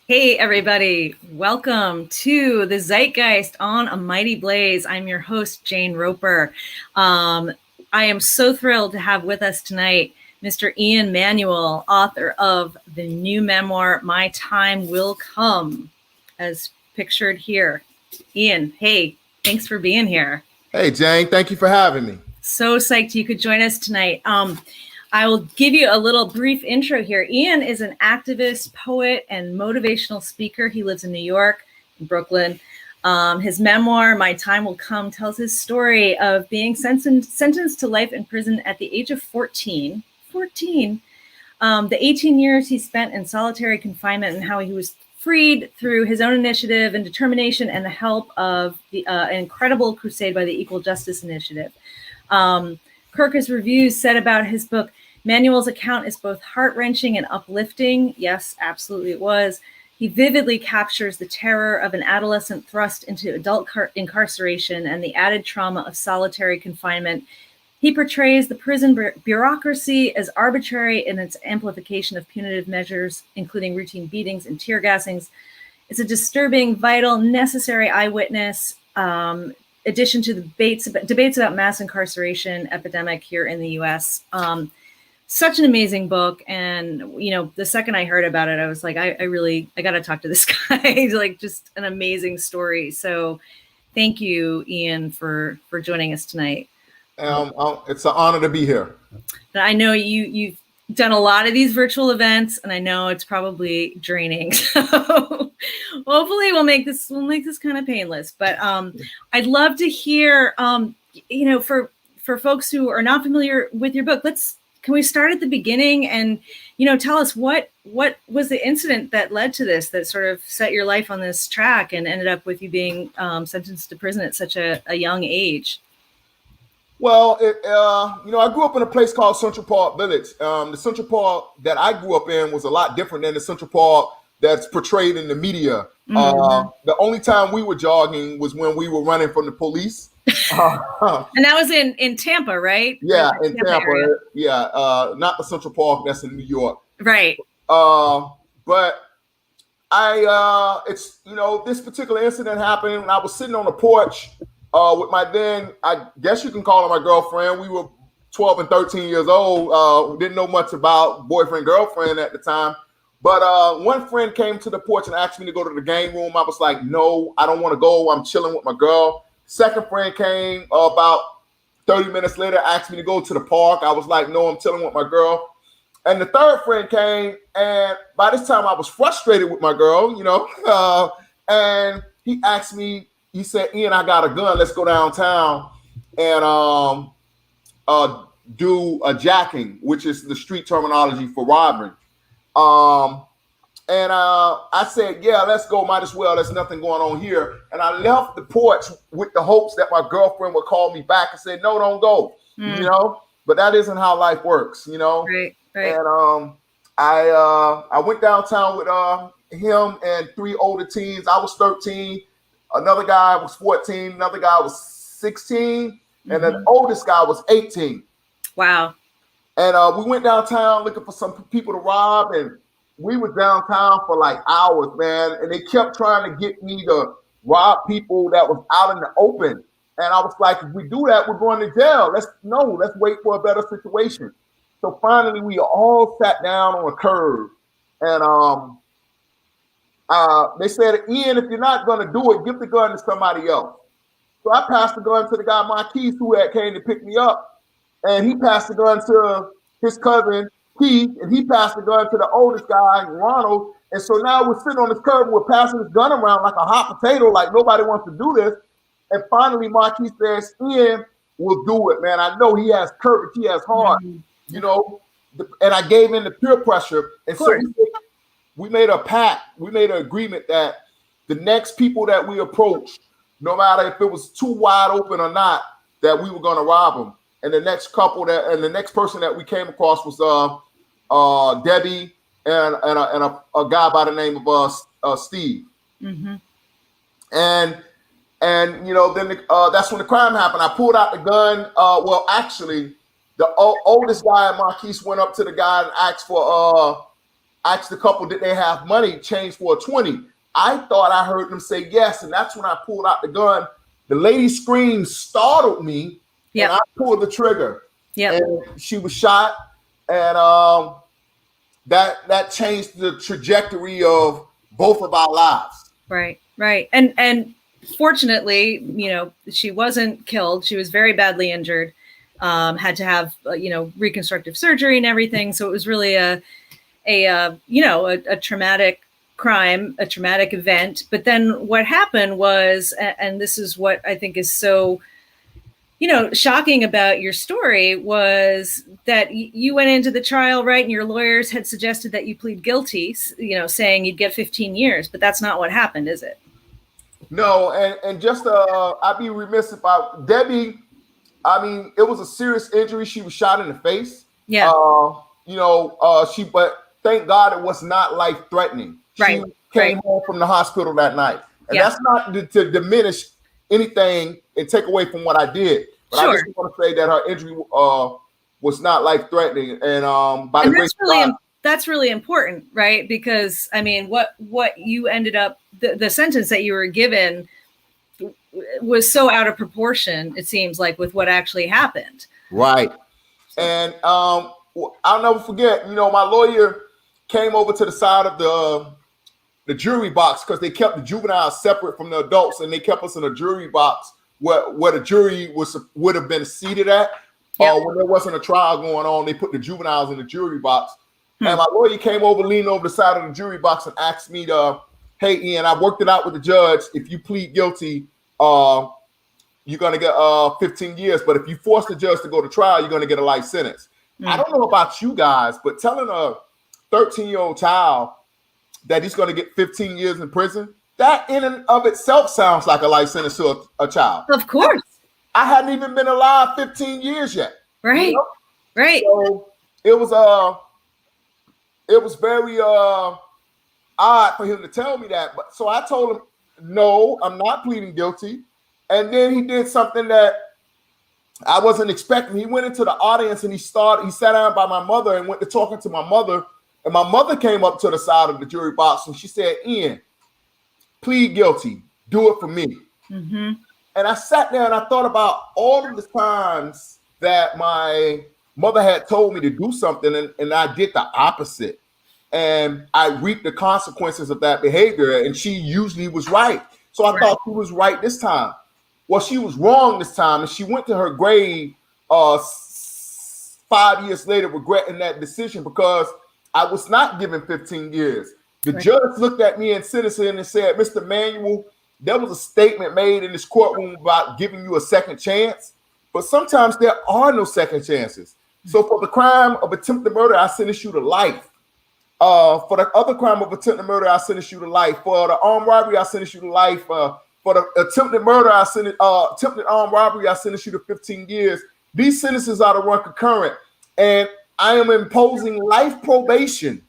Hey, everybody. Welcome to the Zeitgeist on a Mighty Blaze. I'm your host, Jane Roper. I am so thrilled to have with us tonight Mr. Ian Manuel, author of the new memoir, My Time Will Come, as pictured here. Ian, hey, thanks for being here. Hey, Jane, thank you for having me. So psyched you could join us tonight. I will give you a little brief intro here. Ian is an activist, poet, and motivational speaker. He lives in New York, in Brooklyn. His memoir, My Time Will Come, tells his story of being sentenced to life in prison at the age of 14. The 18 years he spent in solitary confinement and how he was freed through his own initiative and determination and the help of an incredible crusade by the Equal Justice Initiative. Kirkus Reviews said about his book, Manuel's account is both heart-wrenching and uplifting. Yes, absolutely it was. He vividly captures the terror of an adolescent thrust into adult incarceration and the added trauma of solitary confinement. He portrays the prison bureaucracy as arbitrary in its amplification of punitive measures, including routine beatings and tear gassings. It's a disturbing, vital, necessary eyewitness addition to the debates about mass incarceration epidemic here in the U.S. Such an amazing book. And, the second I heard about it, I was like, I got to talk to this guy. Like, just an amazing story. So thank you, Ian, for joining us tonight. It's an honor to be here. I know you've done a lot of these virtual events, and I know it's probably draining. So hopefully we'll make this kind of painless. But I'd love to hear, for folks who are not familiar with your book, can we start at the beginning and, tell us what was the incident that led to this, that sort of set your life on this track and ended up with you being sentenced to prison at such a young age? Well, I grew up in a place called Central Park Village. The Central Park that I grew up in was a lot different than the Central Park that's portrayed in the media. Mm-hmm. The only time we were jogging was when we were running from the police. And that was in Tampa, right? Yeah, in Tampa. Yeah, not the Central Park that's in New York. Right. But this particular incident happened when I was sitting on the porch with my then, I guess you can call her my girlfriend. We were 12 and 13 years old. Didn't know much about boyfriend, girlfriend at the time. But one friend came to the porch and asked me to go to the game room. I was like, no, I don't want to go. I'm chilling with my girl. Second friend came about 30 minutes later, asked me to go to the park. I was like, no, I'm chilling with my girl. And the third friend came, and by this time I was frustrated with my girl, and he asked me, he said, Ian, I got a gun. Let's go downtown and do a jacking, which is the street terminology for robbing. And I said, yeah, let's go. Might as well. There's nothing going on here. And I left the porch with the hopes that my girlfriend would call me back and say, no, don't go, But that isn't how life works, Right. And I went downtown with him and three older teens. I was 13. Another guy was 14. Another guy was 16. And the oldest guy was 18. Wow. And we went downtown looking for some people to rob. And we were downtown for like hours, man. And they kept trying to get me to rob people that was out in the open. And I was like, if we do that, we're going to jail. Let's wait for a better situation. So finally, we all sat down on a curb. And they said, Ian, if you're not going to do it, give the gun to somebody else. So I passed the gun to the guy, Marquise, who had came to pick me up. And he passed the gun to his cousin, Keith, and he passed the gun to the oldest guy, Ronald. And so now we're sitting on this curb, we're passing this gun around like a hot potato, like nobody wants to do this. And finally, Marquise says, Ian will do it, man. I know he has courage, he has heart, And I gave in the peer pressure. And so we made a pact, we made an agreement that the next people that we approached, no matter if it was too wide open or not, that we were going to rob them. And the next person that we came across was Debbie and a guy by the name of Steve. Mm-hmm. And then that's when the crime happened. I pulled out the gun. Actually, the oldest guy, Marquise, went up to the guy and asked for asked the couple, did they have money changed for a 20? I thought I heard them say yes, and that's when I pulled out the gun. The lady scream startled me, and I pulled the trigger. And she was shot, and that changed the trajectory of both of our lives. Right. And fortunately, you know, she wasn't killed. She was very badly injured. Had to have reconstructive surgery and everything. So it was really a traumatic crime, a traumatic event. But then what happened was, and this is what I think is so, shocking about your story, was that you went into the trial, right? And your lawyers had suggested that you plead guilty, saying you'd get 15 years, but that's not what happened, is it? No. And just, I'd be remiss if Debbie, I mean, it was a serious injury. She was shot in the face. Yeah. But thank God it was not life-threatening. Right. She came home from the hospital that night. And that's not to diminish anything and take away from what I did. But I just want to say that her injury was not life-threatening. And by the grace of God, that's really important, right? Because I mean, what you ended up, the sentence that you were given was so out of proportion, it seems like, with what actually happened. Right. And I'll never forget, my lawyer came over to the side of the jury box, because they kept the juveniles separate from the adults, and they kept us in a jury box where the jury would have been seated at. When there wasn't a trial going on, they put the juveniles in the jury box. And my lawyer came over, leaned over the side of the jury box, and asked me hey, Ian, I worked it out with the judge. If you plead guilty, you're going to get 15 years. But if you force the judge to go to trial, you're going to get a life sentence. I don't know about you guys, but telling a 13-year-old child that he's going to get 15 years in prison, that in and of itself sounds like a life sentence to a child. Of course. I hadn't even been alive 15 years yet. Right. Right. So it was very odd for him to tell me that. But so I told him, no, I'm not pleading guilty. And then he did something that I wasn't expecting. He went into the audience and he sat down by my mother and went to talking to my mother. And my mother came up to the side of the jury box and she said, Ian, plead guilty. Do it for me. Mm-hmm. And I sat there and I thought about all of the times that my mother had told me to do something and I did the opposite. And I reaped the consequences of that behavior. And she usually was right. So I thought she was right this time. Well, she was wrong this time. And she went to her grave 5 years later regretting that decision, because I was not given 15 years. The judge looked at me in sentencing and said, Mr. Manuel, there was a statement made in this courtroom about giving you a second chance, but sometimes there are no second chances. So for the crime of attempted murder, I sentence you to life. For the other crime of attempted murder, I sentence you to life. For the armed robbery, I sentence you to life. For the attempted murder, attempted armed robbery, I sentence you to 15 years. These sentences are to run concurrent, and I am imposing life probation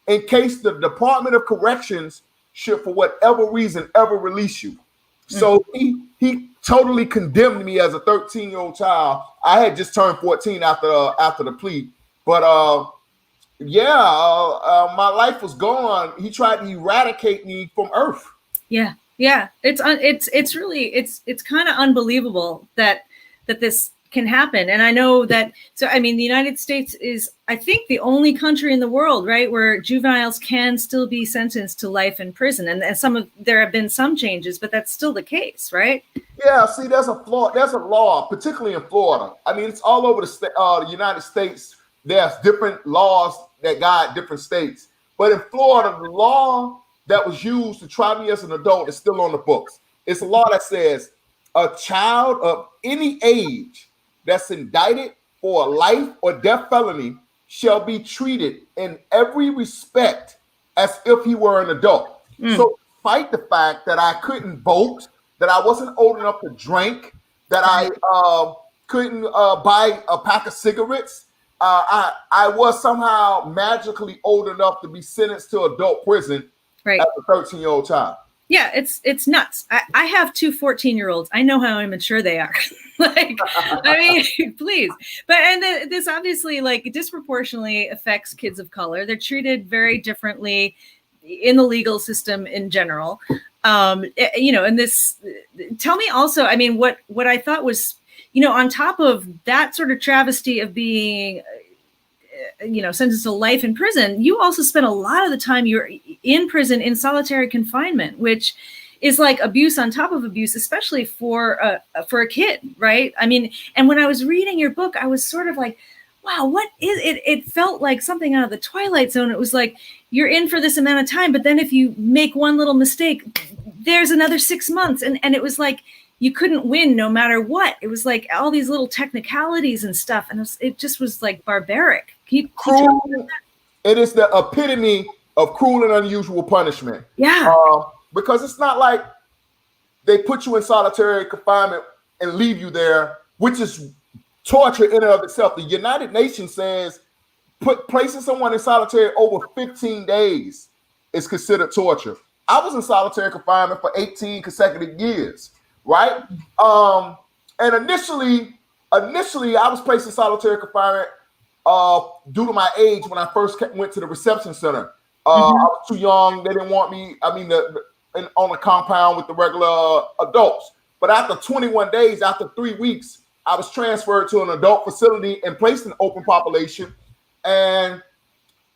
in case the Department of Corrections should, for whatever reason, ever release you. So he totally condemned me as a 13-year-old child. I had just turned 14 after the plea, but my life was gone. He tried to eradicate me from Earth. Yeah. It's really kind of unbelievable that this can happen. And I know that, so I mean, the United States is, I think, the only country in the world, right, where juveniles can still be sentenced to life in prison. And there have been some changes, but that's still the case, right? Yeah, see, there's a law, particularly in Florida. I mean, it's all over the United States. There's different laws that guide different states. But in Florida, the law that was used to try me as an adult is still on the books. It's a law that says a child of any age that's indicted for a life or death felony shall be treated in every respect as if he were an adult. So despite the fact that I couldn't vote, that I wasn't old enough to drink, that I couldn't buy a pack of cigarettes, I was somehow magically old enough to be sentenced to adult prison as a 13-year-old child. Yeah, it's nuts. I have two 14-year-olds. I know how immature they are. Like, I mean, please. But this obviously like disproportionately affects kids of color. They're treated very differently in the legal system in general. And this, tell me also, I mean, what I thought was, on top of that sort of travesty of being sentenced to life in prison, you also spent a lot of the time you're in prison in solitary confinement, which is like abuse on top of abuse, especially for a kid, right? I mean, and when I was reading your book, I was sort of like, wow, what is it? It felt like something out of the Twilight Zone. It was like, you're in for this amount of time, but then if you make one little mistake, there's another 6 months. And it was like, you couldn't win no matter what. It was like all these little technicalities and stuff. And it just was like barbaric. Cruel. It is the epitome of cruel and unusual punishment. Yeah. Because it's not like they put you in solitary confinement and leave you there, which is torture in and of itself. The United Nations says placing someone in solitary over 15 days is considered torture. I was in solitary confinement for 18 consecutive years, right? And initially I was placed in solitary confinement due to my age when I first went to the reception center. I was too young. They didn't want me, on the compound with the regular adults. But after 21 days, after 3 weeks, I was transferred to an adult facility and placed in open population. And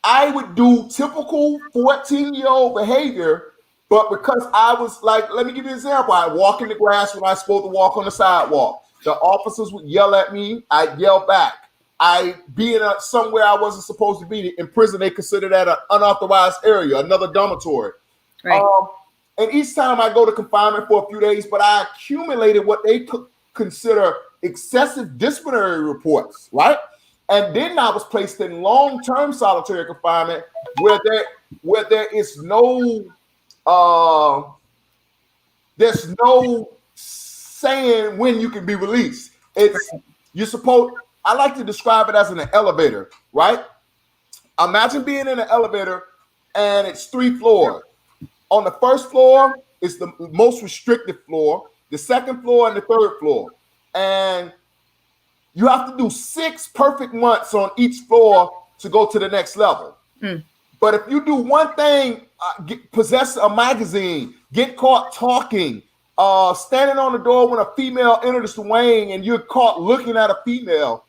I would do typical 14-year-old behavior, but because I was like, let me give you an example. I walk in the grass when I was supposed to walk on the sidewalk. The officers would yell at me. I'd yell back. I'd be in somewhere I wasn't supposed to be. In prison, they consider that an unauthorized area, another dormitory. Right. And each time I go to confinement for a few days, but I accumulated what they could consider excessive disciplinary reports, right? And then I was placed in long-term solitary confinement where there is no there's no saying when you can be released. I like to describe it as in an elevator, right? Imagine being in an elevator and it's 3 floors. On the first floor is the most restrictive floor, the second floor and the third floor. And you have to do 6 perfect months on each floor to go to the next level. But if you do one thing, possess a magazine, get caught talking, standing on the door when a female enters the wing and you're caught looking at a female,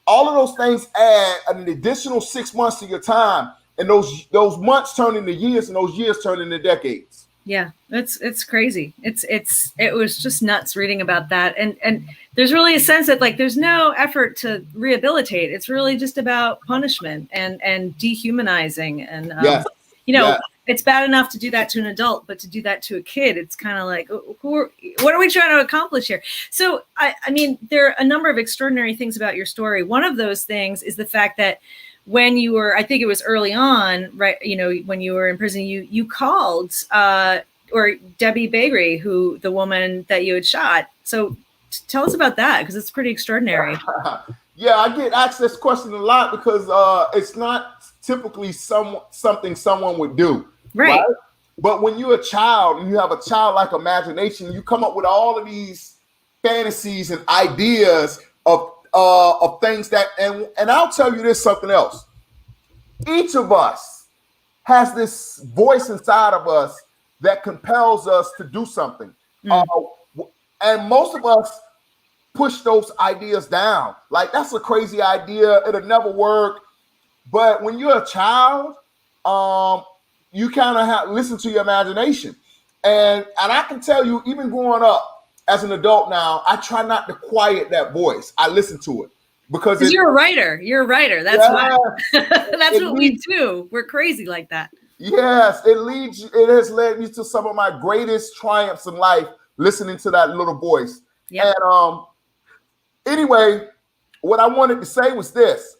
all of those things add an additional 6 months to your time. And those months turn into years and those years turn into decades. Yeah, it's crazy. It was just nuts reading about that. And there's really a sense that like there's no effort to rehabilitate. It's really just about punishment and dehumanizing. And It's bad enough to do that to an adult, but to do that to a kid, it's kind of like, what are we trying to accomplish here? So, I mean, there are a number of extraordinary things about your story. One of those things is the fact that when you were, I think it was early on, right? When you were in prison, you called or Debbie Bagri, the woman that you had shot. So tell us about that, because it's pretty extraordinary. Yeah, I get asked this question a lot because it's not typically something someone would do. Right. But when you're a child and you have a childlike imagination, you come up with all of these fantasies and ideas of things that, and I'll tell you this, something else. Each of us has this voice inside of us that compels us to do something. And most of us push those ideas down. Like, that's a crazy idea. It'll never work. But when you're a child, you kind of have listen to your imagination. And I can tell you, even growing up as an adult now, I try not to quiet that voice. I listen to it because you're a writer. You're a writer. That's why. That's what we do. We're crazy like that. Yes, it has led me to some of my greatest triumphs in life, listening to that little voice. Yep. And anyway, what I wanted to say was this.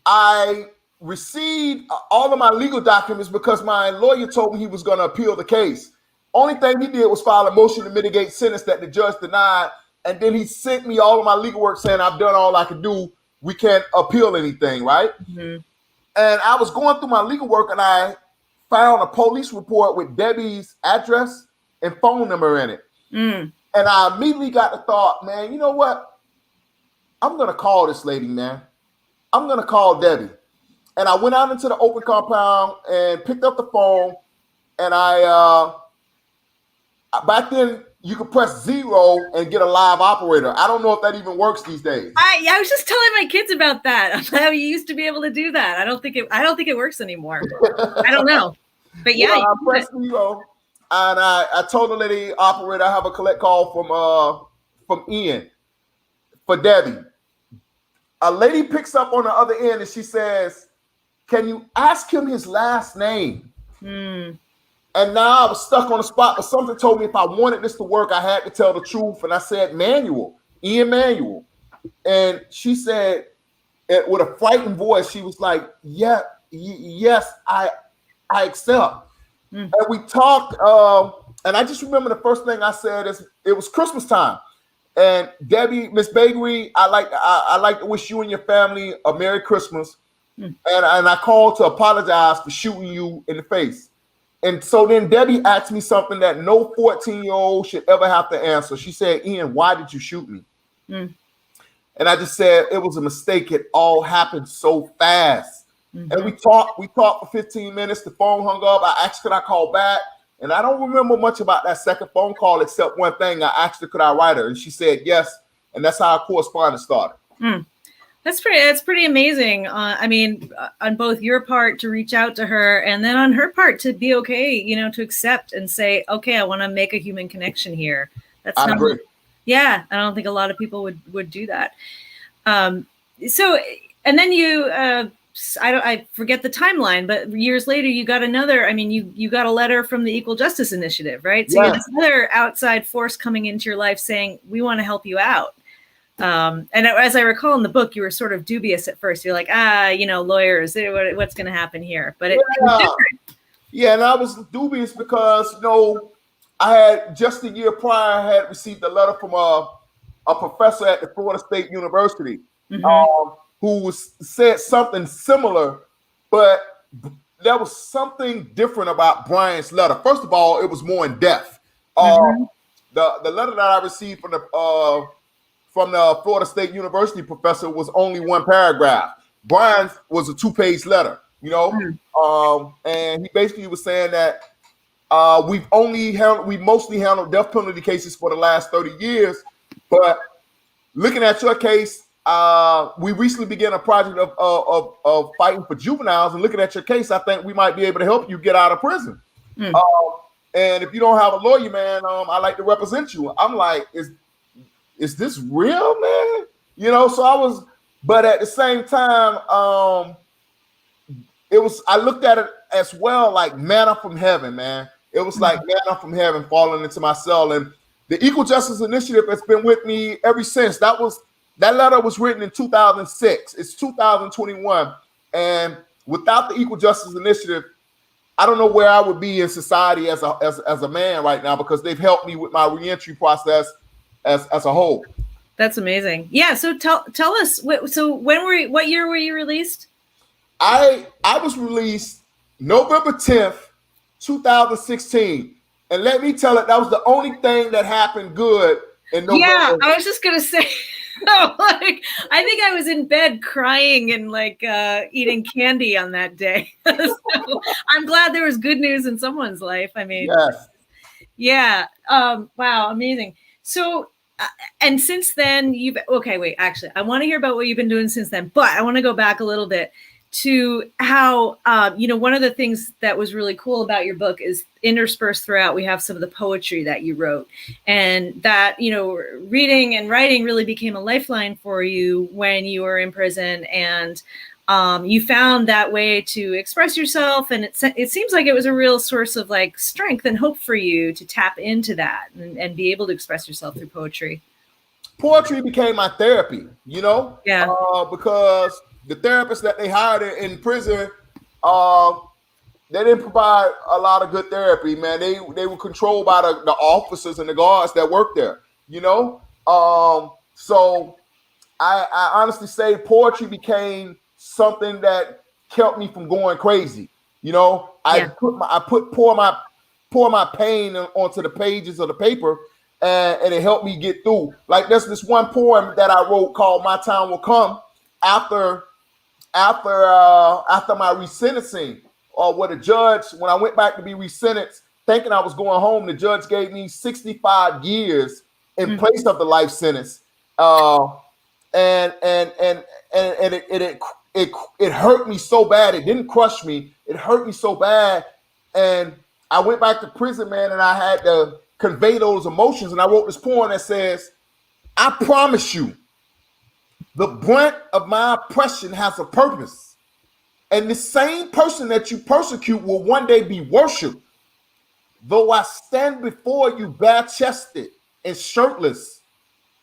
I received all of my legal documents because my lawyer told me he was going to appeal the case. Only thing he did was file a motion to mitigate sentence that the judge denied. And then he sent me all of my legal work saying, I've done all I could do. We can't appeal anything, right? Mm-hmm. And I was going through my legal work and I found a police report with Debbie's address and phone number in it. And I immediately got the thought, man, you know what? I'm going to call this lady, man. I'm going to call Debbie. And I went out into the open compound and picked up the phone. And back then, you could press 0 and get a live operator. I don't know if that even works these days. I was just telling my kids about that. How you used to be able to do that. I don't think it works anymore. I don't know. But yeah. Well, I pressed 0 and I told the lady operator I have a collect call from Ian for Debbie. A lady picks up on the other end and she says, "Can you ask him his last name?" And now I was stuck on the spot, but something told me if I wanted this to work, I had to tell the truth. And I said, Manuel, Ian Manuel. And she said, with a frightened voice, she was like, yes, I accept. And we talked, and I just remember the first thing I said is, it was Christmas time. And Debbie, Miss Bakery, I like to wish you and your family a Merry Christmas. And I called to apologize for shooting you in the face. And so then Debbie asked me something that no 14-year-old should ever have to answer. She said, "Ian, why did you shoot me?" And I just said, it was a mistake. It all happened so fast. And we talked for 15 minutes. The phone hung up. I asked, could I call back? And I don't remember much about that second phone call, except one thing. I asked her, could I write her? And she said, yes. And that's how our correspondence started. That's pretty amazing. I mean, on both your part to reach out to her, and then on her part to be okay, to accept and say, okay, I want to make a human connection here. That's not great. Yeah, I don't think a lot of people would do that. So, and then you, I forget the timeline, but years later you got another. I mean, you got a letter from the Equal Justice Initiative, right? So you had this other outside force coming into your life saying, we want to help you out. And as I recall in the book, you were sort of dubious at first. You're like, lawyers, what's going to happen here? But it was different. Yeah, and I was dubious because, I had just a year prior, I had received a letter from a professor at the Florida State University who said something similar, but there was something different about Brian's letter. First of all, it was more in depth. The letter that I received from the Florida State University professor was only one paragraph. Brian's was a 2-page letter, and he basically was saying that we mostly handled death penalty cases for the last 30 years, but looking at your case, we recently began a project of fighting for juveniles, and looking at your case, I think we might be able to help you get out of prison. And if you don't have a lawyer, man, I like to represent you. I'm like, is this real, man? So I was, but at the same time, I looked at it as well, like manna from heaven, man. It was like manna from heaven falling into my cell. And the Equal Justice Initiative has been with me ever since. That letter was written in 2006. It's 2021. And without the Equal Justice Initiative, I don't know where I would be in society as a man right now, because they've helped me with my reentry process as a whole. That's amazing. Yeah. So tell us. What year were you released? I was released November 10th, 2016. And let me tell it, that was the only thing that happened good in November. Yeah, I was just gonna say, I think I was in bed crying and eating candy on that day. So I'm glad there was good news in someone's life. I mean, yes. Yeah. Wow, amazing. So. And since then, actually, I want to hear about what you've been doing since then, but I want to go back a little bit to how, one of the things that was really cool about your book is interspersed throughout, we have some of the poetry that you wrote, and that, reading and writing really became a lifeline for you when you were in prison, and you found that way to express yourself, and it seems like it was a real source of strength and hope for you to tap into that and be able to express yourself through poetry. Poetry became my therapy, because the therapists that they hired in prison, they didn't provide a lot of good therapy, man. They were controlled by the officers and the guards that worked there, So I honestly say poetry became something that kept me from going crazy. You know, I pour my pain onto the pages of the paper, and it helped me get through. Like there's this one poem that I wrote called "My Time Will Come" after my resentencing, or where the judge, when I went back to be resentenced, thinking I was going home, the judge gave me 65 years in place of the life sentence. And it hurt me so bad. It didn't crush me. It hurt me so bad. And I went back to prison, man, and I had to convey those emotions. And I wrote this poem that says, I promise you, the brunt of my oppression has a purpose. And the same person that you persecute will one day be worshipped. Though I stand before you bare-chested and shirtless,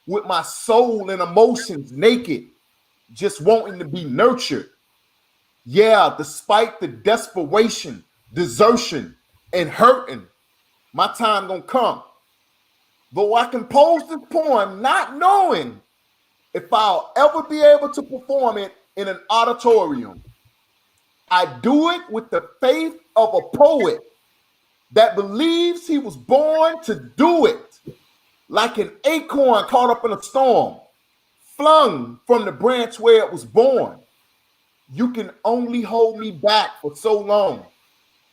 with my soul and emotions naked, just wanting to be nurtured. Yeah, despite the desperation, desertion, and hurting, my time gonna come. Though I compose this poem not knowing if I'll ever be able to perform it in an auditorium, I do it with the faith of a poet that believes he was born to do it, like an acorn caught up in a storm, flung from the branch where it was born. You can only hold me back for so long.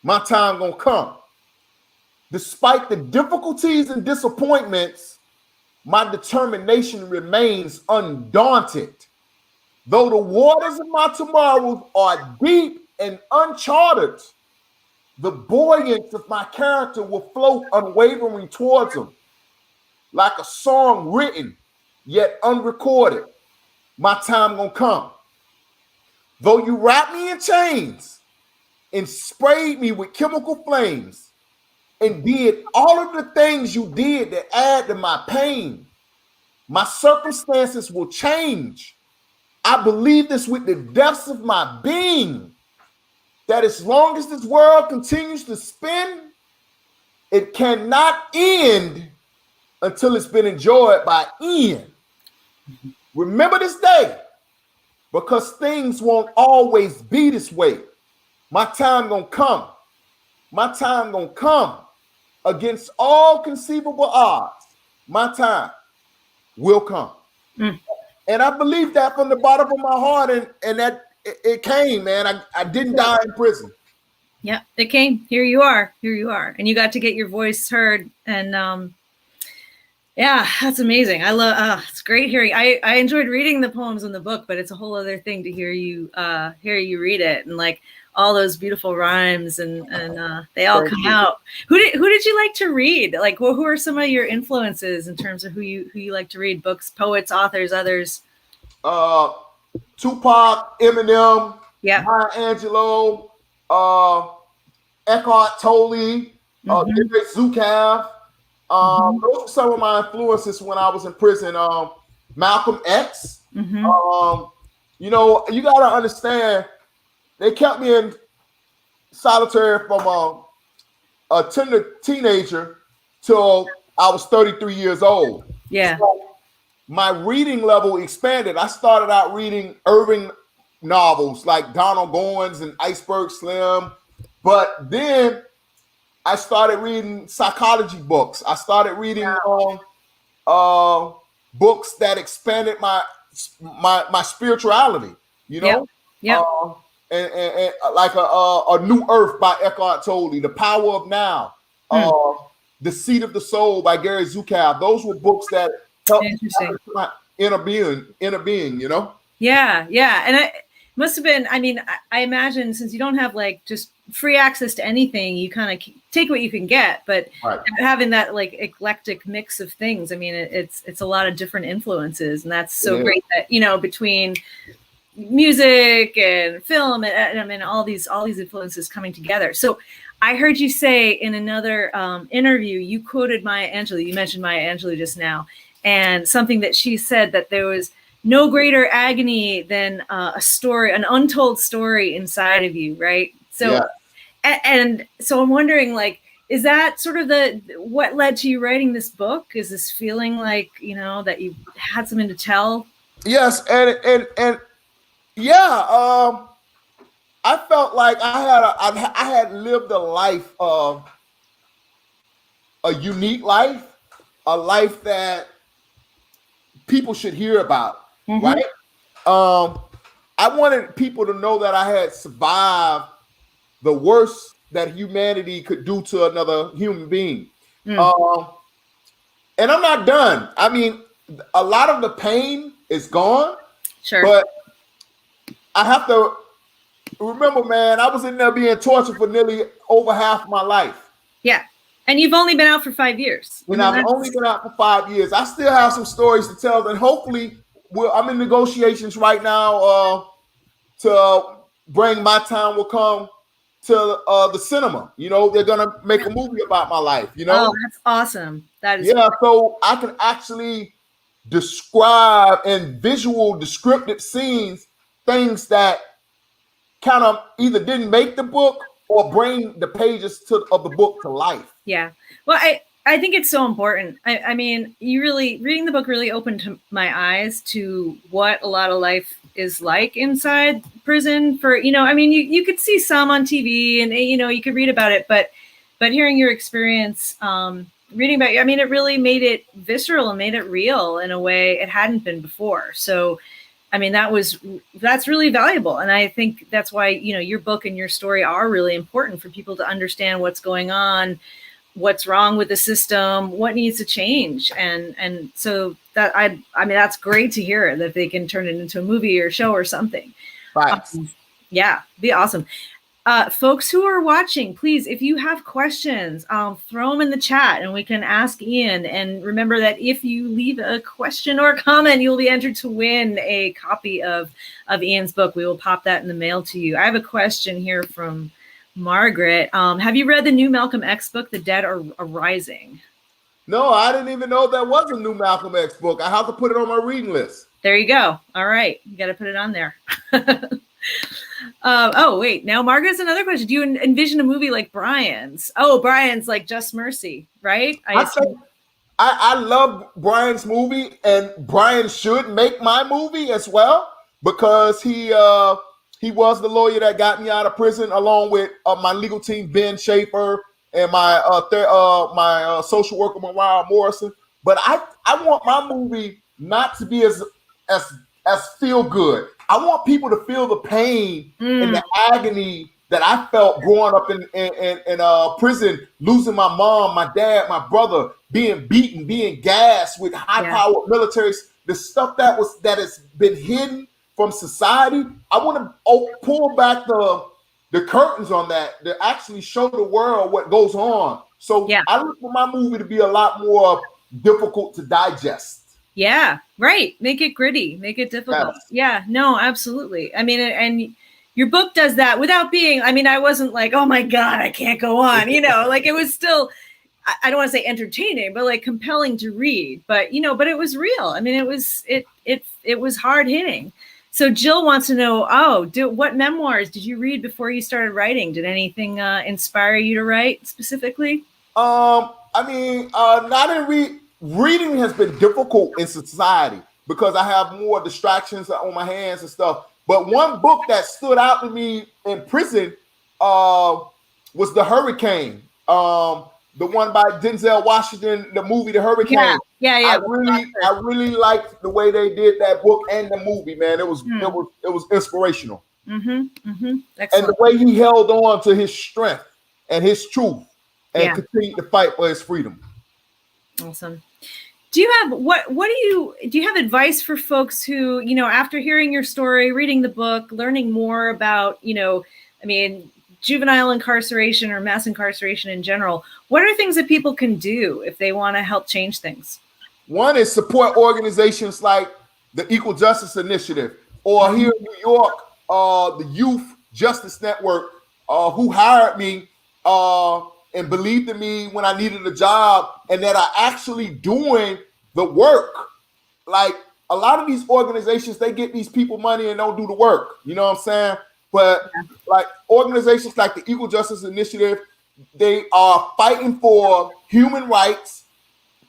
My time gonna come. Despite the difficulties and disappointments, my determination remains undaunted. Though the waters of my tomorrows are deep and uncharted, the buoyance of my character will float unwavering towards them. Like a song written, yet unrecorded, my time gonna come. Though you wrapped me in chains and sprayed me with chemical flames and did all of the things you did that add to my pain, my circumstances will change. I believe this with the depths of my being, that as long as this world continues to spin, it cannot end until it's been enjoyed by Ian. Remember this day, because things won't always be this way. My time gonna come. My time gonna come against all conceivable odds. My time will come. And I believe that from the bottom of my heart, and that it came, man. I didn't die in prison. Yeah, it came. Here you are. Here you are. And you got to get your voice heard. And yeah, that's amazing. I love it's great hearing. I enjoyed reading the poems in the book, but it's a whole other thing to hear you read it, and like all those beautiful rhymes and they all come out. Who did you like to read? Like who are some of your influences in terms of who you like to read? Books, poets, authors, others? Tupac, Eminem, yeah, Maya Angelou, Eckhart Tolle, Gary Zukav. Those are some of my influences when I was in prison. Malcolm X. You know, you got to understand, they kept me in solitary from a teenager till I was 33 years old. Yeah. So my reading level expanded. I started out reading urban novels like Donald Goins and Iceberg Slim, but then I started reading psychology books. I started reading books that expanded my spirituality. You know, and like a New Earth by Eckhart Tolle, The Power of Now, The Seat of the Soul by Gary Zukav. Those were books that helped my inner being. You know. Yeah, and it must have been. I mean, I imagine since you don't have like just free access to anything, you kind of take what you can get, but having that like eclectic mix of things, I mean, it's a lot of different influences, and that's so great that, you know, between music and film and I mean all these influences coming together. So I heard you say in another interview, you quoted Maya Angelou. You mentioned Maya Angelou just now, and something that she said, that there was no greater agony than a story, an untold story inside of you, right? So, and so I'm wondering, like, is that sort of what led to you writing this book? Is this feeling like, you know, that you had something to tell? Yes, and yeah, I felt like I had lived a life of a unique life, a life that people should hear about, right? I wanted people to know that I had survived the worst that humanity could do to another human being. And I'm not done. I mean, a lot of the pain is gone, Sure. but I have to remember, man, I was in there being tortured for nearly over half my life. Yeah. And you've only been out for 5 years. And I've only been out for 5 years. I still have some stories to tell, and hopefully, I'm in negotiations right now to bring My Time Will Come to the cinema. You know, they're gonna make a movie about my life. You know, oh, that's awesome. That is so I can actually describe in visual, descriptive scenes things that kind of either didn't make the book or bring the pages of the book to life. Yeah. Well, I think it's so important. I mean, reading the book really opened my eyes to what a lot of life is like inside prison. For, I mean, you could see some on TV and, you could read about it, but hearing your experience, reading about you, I mean, it really made it visceral and made it real in a way it hadn't been before. So, I mean, that's really valuable. And I think that's why, your book and your story are really important for people to understand what's going on, what's wrong with the system, what needs to change. And so that, I mean, that's great to hear that they can turn it into a movie or show or something. Right. Yeah, be awesome. Folks who are watching, please, if you have questions, throw them in the chat and we can ask Ian. And remember that if you leave a question or comment, you'll be entered to win a copy of Ian's book. We will pop that in the mail to you. I have a question here from Margaret. Have you read the new Malcolm X book, The Dead Are Rising? No, I didn't even know there was a new Malcolm X book. I have to put it on my reading list. There you go. All right. You got to put it on there. Oh, wait. Now, Margaret's another question. Do you envision a movie like Brian's? Oh, Brian's like Just Mercy, right? I love Brian's movie, and Brian should make my movie as well, because he was the lawyer that got me out of prison, along with my legal team, Ben Schaefer, and my social worker, Mariah Morrison. But I want my movie not to be as feel good. I want people to feel the pain and the agony that I felt growing up in prison, losing my mom, my dad, my brother, being beaten, being gassed with high-powered militaries, the stuff that has been hidden from society. I want to pull back the curtains on that to actually show the world what goes on. So I look for my movie to be a lot more difficult to digest. Yeah, right. Make it gritty, make it difficult. Yes. Yeah, no, absolutely. I mean, and your book does that without being, I mean, I wasn't like, oh my God, I can't go on, like it was still, I don't want to say entertaining, but like compelling to read, but but it was real. I mean, it was hard hitting. So Jill wants to know, what memoirs did you read before you started writing? Did anything inspire you to write specifically? I mean, not in reading has been difficult in society because I have more distractions on my hands and stuff. But one book that stood out to me in prison was The Hurricane. The one by Denzel Washington, the movie The Hurricane. Yeah. I really liked the way they did that book and the movie, man. It was inspirational. Excellent. And the way he held on to his strength and his truth and continued to fight for his freedom. Awesome. Do you have do you have advice for folks who, after hearing your story, reading the book, learning more about, juvenile incarceration or mass incarceration in general, what are things that people can do if they want to help change things? One is support organizations like the Equal Justice Initiative, or here in New York, the Youth Justice Network, who hired me and believed in me when I needed a job, and that are actually doing the work. Like a lot of these organizations, they get these people money and don't do the work. You know what I'm saying? But like organizations like the Equal Justice Initiative, they are fighting for human rights,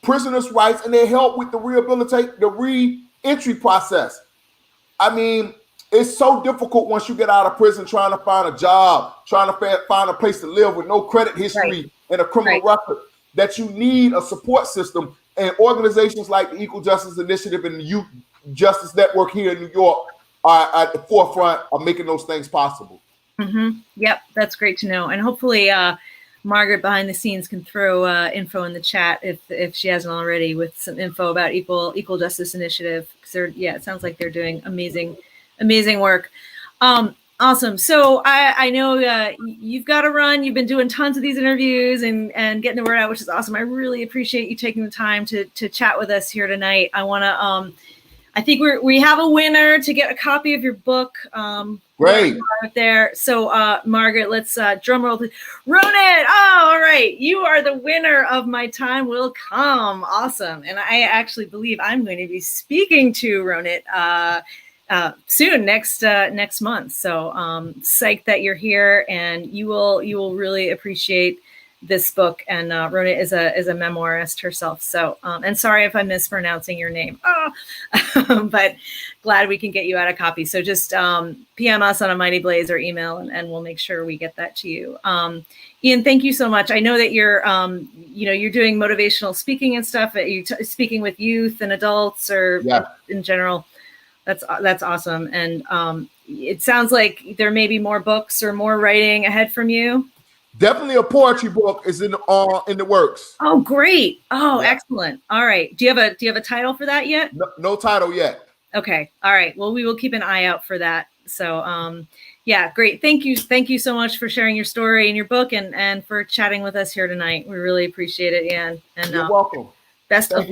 prisoners' rights, and they help with the re-entry process. I mean, it's so difficult once you get out of prison trying to find a job, trying to find a place to live with no credit history and a criminal record, that you need a support system. And organizations like the Equal Justice Initiative and the Youth Justice Network here in New York are at the forefront of making those things possible. Yep, that's great to know. And hopefully Margaret behind the scenes can throw info in the chat if she hasn't already, with some info about Equal Justice Initiative. Because it sounds like they're doing amazing work. Awesome. So I know you've got to run. You've been doing tons of these interviews and getting the word out, which is awesome. I really appreciate you taking the time to chat with us here tonight. I want to, I think we have a winner to get a copy of your book. Great. Right there. So Margaret, let's drum roll. Ronit. Oh, all right. You are the winner of My Time Will Come. Awesome. And I actually believe I'm going to be speaking to Ronit soon, next month. So psyched that you're here, and you will really appreciate this book. And Ronit is a memoirist herself. So and sorry if I'm mispronouncing your name, but glad we can get you out a copy. So just PM us on a Mighty Blaze or email, and we'll make sure we get that to you. Ian, thank you so much. I know that you're you're doing motivational speaking and stuff. You're speaking with youth and adults, or in general. That's awesome. And it sounds like there may be more books or more writing ahead from you. Definitely a poetry book is in the works. Oh, great. Oh, excellent. All right. Do you have a title for that yet? No title yet. Okay. All right. Well, we will keep an eye out for that. So yeah, great. Thank you. Thank you so much for sharing your story and your book, and for chatting with us here tonight. We really appreciate it, Ian. And you're welcome. Best of luck.